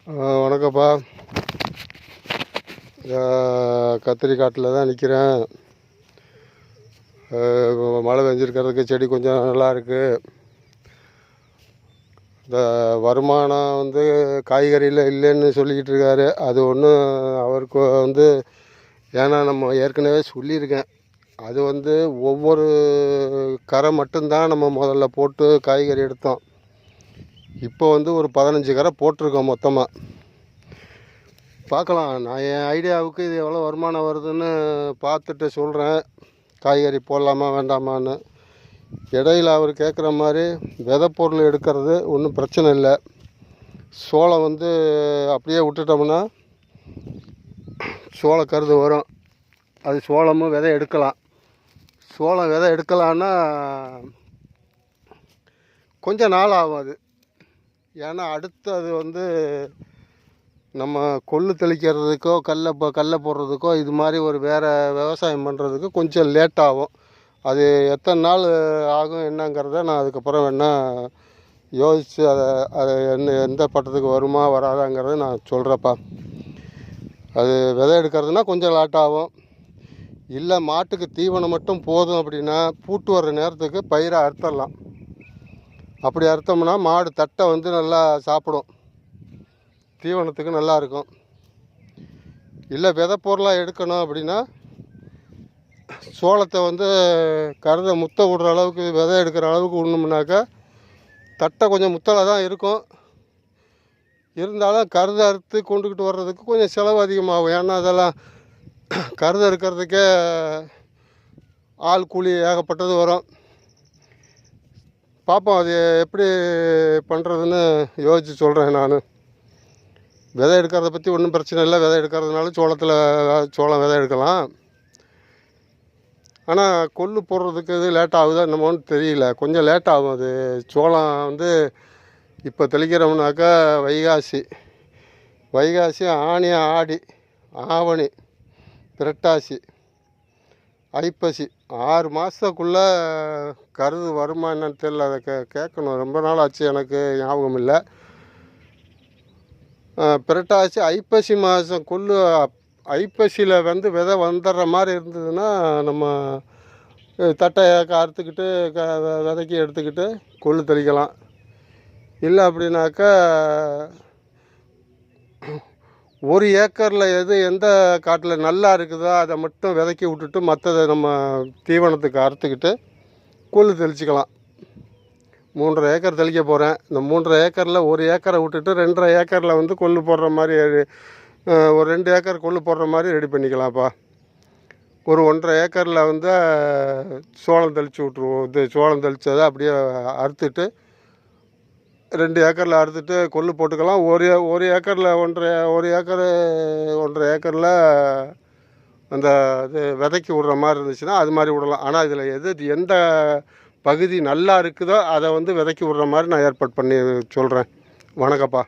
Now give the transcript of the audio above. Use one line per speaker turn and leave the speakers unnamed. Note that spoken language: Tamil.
வணக்கம்ப்பா. கத்திரி காட்டில் தான் நிற்கிறேன். மழை பெஞ்சிருக்கிறதுக்கு செடி கொஞ்சம் நல்லா இருக்குது. இந்த வருமானம் காய்கறியில் இல்லைன்னு சொல்லிக்கிட்டு இருக்காரு. அது ஒன்றும் அவருக்கு ஏன்னா நம்ம ஏற்கனவே சொல்லியிருக்கேன். அது ஒவ்வொரு கரை மட்டும்தான் நம்ம முதல்ல போட்டு காய்கறி எடுத்தோம். இப்போ ஒரு 15 கரை போட்டிருக்கோம் மொத்தமாக. பார்க்கலாம். நான் என் ஐடியாவுக்கு இது எவ்வளோ வருமானம் வருதுன்னு பார்த்துட்டு சொல்கிறேன். காய்கறி போடலாமா வேண்டாமான்னு. இடையில் அவர் கேட்குற மாதிரி விதை பொருள் எடுக்கிறது ஒன்றும் பிரச்சனை இல்லை. சோளம் அப்படியே விட்டுட்டோம்னா சோளக்கருது வரும். அது சோளமும் விதை எடுக்கலாம். சோளம் விதை எடுக்கலான்னா கொஞ்சம் நாள் ஆகும் அது. ஏன்னா அடுத்து அது நம்ம கொள்ளு தெளிக்கிறதுக்கோ கடலை போடுறதுக்கோ இது மாதிரி ஒரு வேறு விவசாயம் பண்ணுறதுக்கு கொஞ்சம் லேட் ஆகும். அது எத்தனை நாள் ஆகும் என்னங்கிறத நான் அதுக்கப்புறம் வேணால் யோசித்து அதை எந்த பட்டத்துக்கு வருமா வராதாங்கிறத நான் சொல்கிறேன்ப்பா. அது விதை எடுக்கிறதுனா கொஞ்சம் லேட் ஆகும். இல்லை மாட்டுக்கு தீவனம் மட்டும் போதும் அப்படின்னா பூட்டு வர்ற நேரத்துக்கு பயிரை அறுத்தரலாம். அப்படி அறுத்தோம்னா மாடு தட்டை நல்லா சாப்பிடும். தீவனத்துக்கு நல்லா இருக்கும். இல்லை விதை பொருளாக எடுக்கணும் அப்படின்னா சோளத்தை கருதை முத்த விடுற அளவுக்கு விதை எடுக்கிற அளவுக்கு விடணும்னாக்கா தட்டை கொஞ்சம் முத்தலாக தான் இருக்கும். இருந்தாலும் கருதை அறுத்து கொண்டுக்கிட்டு வர்றதுக்கு கொஞ்சம் செலவு அதிகமாகும். ஏன்னா அதெல்லாம் கருதை இருக்கிறதுக்கே ஆள் கூலி ஏகப்பட்டது வரும். பார்ப்போம் அது எப்படி பண்ணுறதுன்னு யோசித்து சொல்கிறேன் நான். விதை எடுக்கிறத பற்றி ஒன்றும் பிரச்சனை இல்லை. விதை எடுக்கிறதுனால சோளம் விதை எடுக்கலாம். ஆனால் கொள்ளு போடுறதுக்கு இது லேட் ஆகுதா என்னமோன்னு தெரியல. கொஞ்சம் லேட் ஆகும். அது சோளம் இப்போ தெளிக்கிறோம்னாக்கா வைகாசி ஆனி ஆடி ஆவணி புரட்டாசி ஐப்பசி 6 மாதத்துக்குள்ளே கருது வருமா என்னன்னு தெரியல. அதை கேட்கணும். ரொம்ப நாள் ஆச்சு, எனக்கு ஞாபகம் இல்லை. புரட்டாசி ஐப்பசி மாதம் கொள்ளு ஐப்பசியில் விதை வந்துடுற மாதிரி இருந்ததுன்னா நம்ம தட்டை அறுத்துக்கிட்டு விதைக்கி எடுத்துக்கிட்டு கொள்ளு தெளிக்கலாம். இல்லை அப்படின்னாக்கா 1 ஏக்கரில் எந்த காட்டில் நல்லா இருக்குதோ அதை மட்டும் விதைக்கி விட்டுட்டு மற்றதை நம்ம தீவனத்துக்கு அறுத்துக்கிட்டு கொள்ளு தெளிச்சிக்கலாம். 3.5 ஏக்கர் தெளிக்க போகிறேன். இந்த 3.5 ஏக்கரில் 1 ஏக்கரை விட்டுட்டு 2.5 ஏக்கரில் கொள்ளு போடுற மாதிரி ஒரு 2 ஏக்கர் கொள்ளு போடுற மாதிரி ரெடி பண்ணிக்கலாம்ப்பா. ஒரு 1.5 ஏக்கரில் சோளம் தெளித்து விட்ருவோம். சோளம் தெளித்ததை அப்படியே அறுத்துட்டு 2 ஏக்கரில் அறுத்துட்டு கொள்ளு போட்டுக்கலாம். ஒரு ஏக்கரில் 1.5 ஏக்கரில் அந்த விதைக்கி விடுற மாதிரி இருந்துச்சுன்னா அது மாதிரி விடலாம். ஆனால் இதில் எந்த பகுதி நல்லா இருக்குதோ அதை விதைக்கி விடுற மாதிரி நான் ஏற்பாடு பண்ணி சொல்கிறேன். வணக்கம்ப்பா.